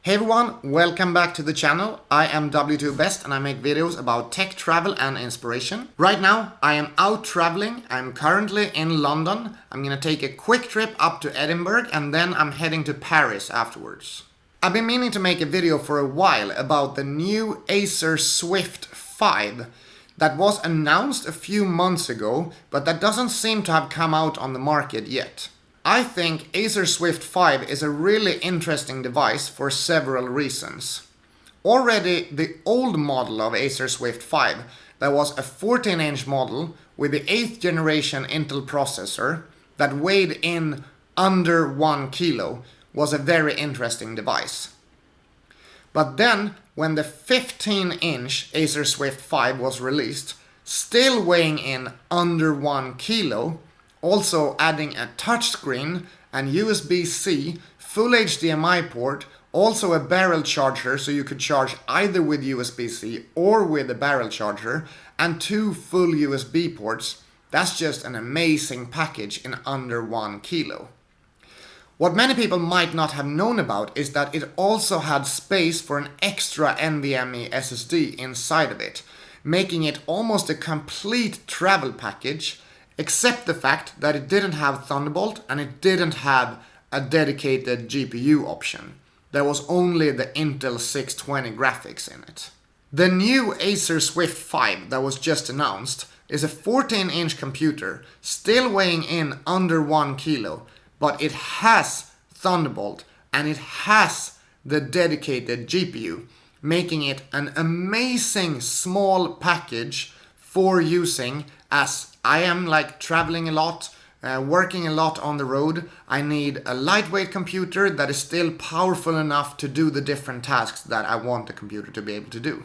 Hey everyone, welcome back to the channel. I am W2Best and I make videos about tech, travel and inspiration. Right now I am out traveling. I'm currently in London. I'm gonna take a quick trip up to Edinburgh and then I'm heading to Paris afterwards. I've been meaning to make a video for a while about the new Acer Swift 5 that was announced a few months ago, but that doesn't seem to have come out on the market yet. I think Acer Swift 5 is a really interesting device for several reasons. Already the old model of Acer Swift 5, that was a 14-inch model with the 8th generation Intel processor that weighed in under 1 kilo, was a very interesting device. But then when the 15-inch Acer Swift 5 was released, still weighing in under 1 kilo, also adding a touchscreen and USB-C, full HDMI port, also a barrel charger so you could charge either with USB-C or with a barrel charger, and 2 full USB ports. That's just an amazing package in under 1 kilo. What many people might not have known about is that it also had space for an extra NVMe SSD inside of it, making it almost a complete travel package, except the fact that it didn't have Thunderbolt and it didn't have a dedicated GPU option. There was only the Intel 620 graphics in it. The new Acer Swift 5 that was just announced is a 14-inch computer, still weighing in under 1 kilo, but it has Thunderbolt and it has the dedicated GPU, making it an amazing small package for using as I am traveling a lot, working a lot on the road. I need a lightweight computer that is still powerful enough to do the different tasks that I want the computer to be able to do.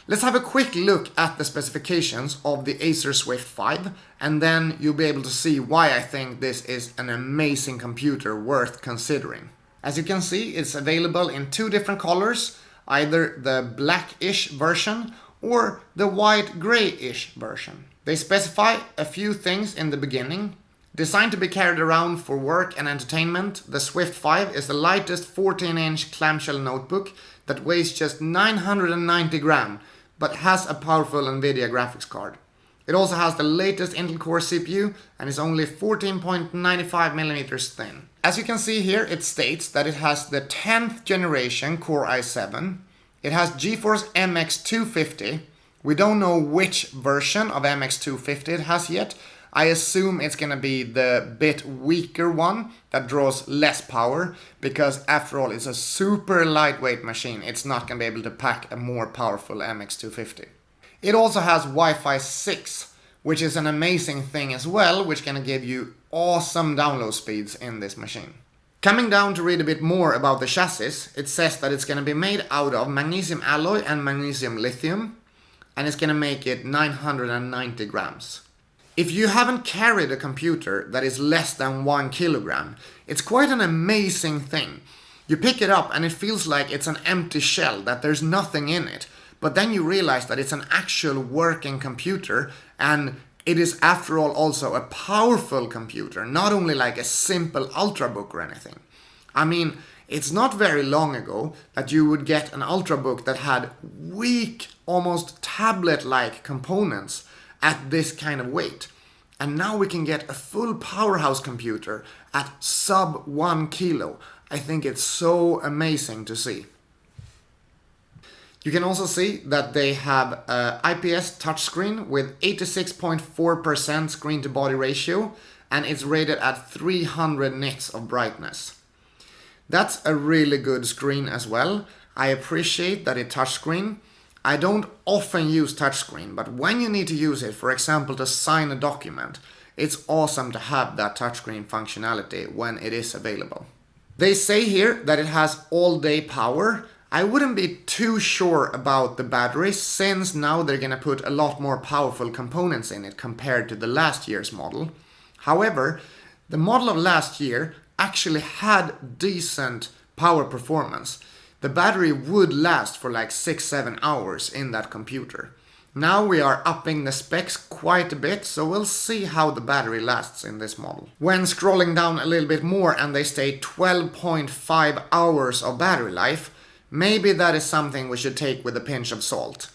Let's have a quick look at the specifications of the Acer Swift 5 and then you'll be able to see why I think this is an amazing computer worth considering. As you can see, it's available in 2 different colors, either the blackish version or the white grayish version. They specify a few things in the beginning. Designed to be carried around for work and entertainment, the Swift 5 is the lightest 14-inch clamshell notebook that weighs just 990 grams, but has a powerful Nvidia graphics card. It also has the latest Intel Core CPU and is only 14.95mm thin. As you can see here, it states that it has the 10th generation Core i7. It has GeForce MX250. We don't know which version of MX250 it has yet. I assume it's gonna be the bit weaker one that draws less power, because after all it's a super lightweight machine. It's not gonna be able to pack a more powerful MX250. It also has Wi-Fi 6, which is an amazing thing as well, which gonna give you awesome download speeds in this machine. Coming down to read a bit more about the chassis, it says that it's gonna be made out of magnesium alloy and magnesium lithium, and it's gonna make it 990 grams. If you haven't carried a computer that is less than 1 kilogram, it's quite an amazing thing. You pick it up and it feels like it's an empty shell, that there's nothing in it. But then you realize that it's an actual working computer, and it is after all also a powerful computer, not only like a simple ultrabook or anything. I mean, it's not very long ago that you would get an ultrabook that had weak, almost tablet-like components at this kind of weight. And now we can get a full powerhouse computer at sub 1 kilo. I think it's so amazing to see. You can also see that they have an IPS touchscreen with 86.4% screen to body ratio, and it's rated at 300 nits of brightness. That's a really good screen as well. I appreciate that it's touchscreen. I don't often use touchscreen, but when you need to use it, for example to sign a document, it's awesome to have that touchscreen functionality when it is available. They say here that it has all-day power. I wouldn't be too sure about the battery, since now they're gonna put a lot more powerful components in it compared to the last year's model. However, the model of last year actually had decent power performance. The battery would last for like 6-7 hours in that computer. Now we are upping the specs quite a bit, so we'll see how the battery lasts in this model. When scrolling down a little bit more and they state 12.5 hours of battery life, maybe that is something we should take with a pinch of salt.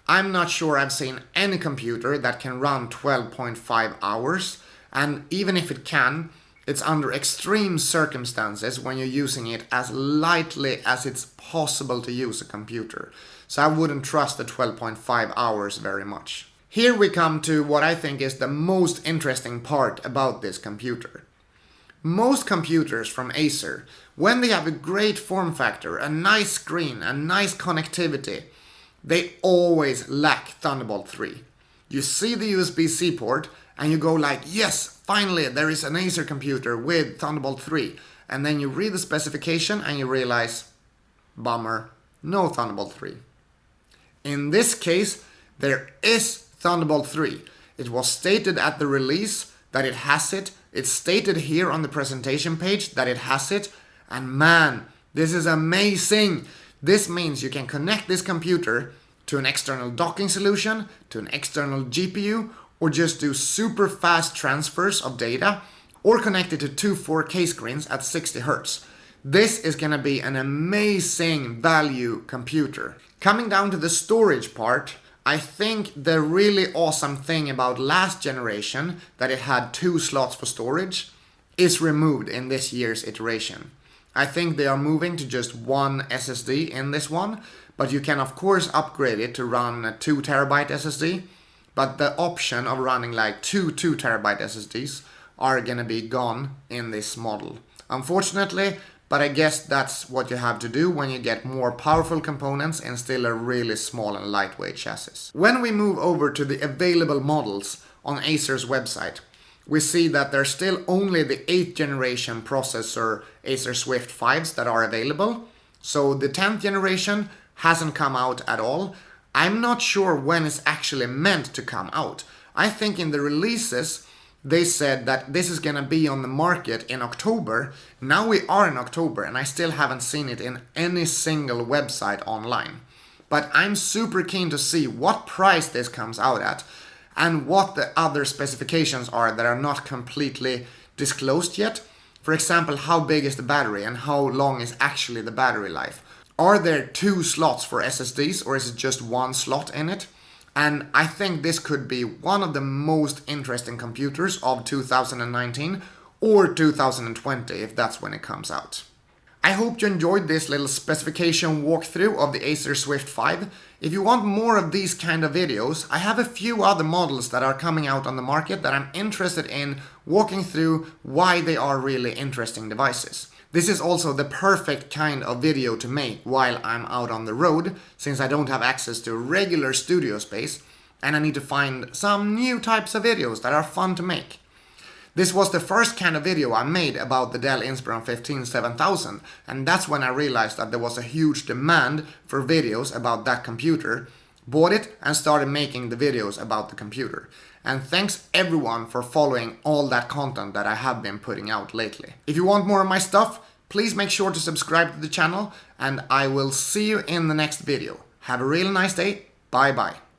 I'm not sure I've seen any computer that can run 12.5 hours, and even if it can, it's under extreme circumstances when you're using it as lightly as it's possible to use a computer. So I wouldn't trust the 12.5 hours very much. Here we come to what I think is the most interesting part about this computer. Most computers from Acer, when they have a great form factor, a nice screen, a nice connectivity, they always lack Thunderbolt 3. You see the USB-C port and you go like, yes, finally there is an Acer computer with Thunderbolt 3. And then you read the specification and you realize, bummer, no Thunderbolt 3. In this case, there is Thunderbolt 3. It was stated at the release that it has it. It's stated here on the presentation page that it has it. And man, this is amazing. This means you can connect this computer to an external docking solution, to an external GPU, or just do super fast transfers of data, or connect it to two 4K screens at 60 Hz. This is going to be an amazing value computer. Coming down to the storage part, I think the really awesome thing about last generation, that it had 2 slots for storage, is removed in this year's iteration. I think they are moving to just 1 SSD in this one, but you can of course upgrade it to run a 2 TB SSD, but the option of running like 2 TB SSDs are gonna be gone in this model. Unfortunately, but I guess that's what you have to do when you get more powerful components and still a really small and lightweight chassis. When we move over to the available models on Acer's website, we see that there's still only the 8th generation processor Acer Swift 5s that are available. So the 10th generation hasn't come out at all. I'm not sure when it's actually meant to come out. I think in the releases they said that this is gonna be on the market in October. Now we are in October and I still haven't seen it in any single website online. But I'm super keen to see what price this comes out at and what the other specifications are that are not completely disclosed yet. For example, how big is the battery and how long is actually the battery life? Are there 2 slots for SSDs or is it just 1 slot in it? And I think this could be one of the most interesting computers of 2019 or 2020 if that's when it comes out. I hope you enjoyed this little specification walkthrough of the Acer Swift 5. If you want more of these kind of videos, I have a few other models that are coming out on the market that I'm interested in walking through why they are really interesting devices. This is also the perfect kind of video to make while I'm out on the road, since I don't have access to regular studio space and I need to find some new types of videos that are fun to make. This was the first kind of video I made about the Dell Inspiron 15 7000, and that's when I realized that there was a huge demand for videos about that computer, bought it and started making the videos about the computer. And thanks everyone for following all that content that I have been putting out lately. If you want more of my stuff, please make sure to subscribe to the channel and I will see you in the next video. Have a really nice day. Bye bye.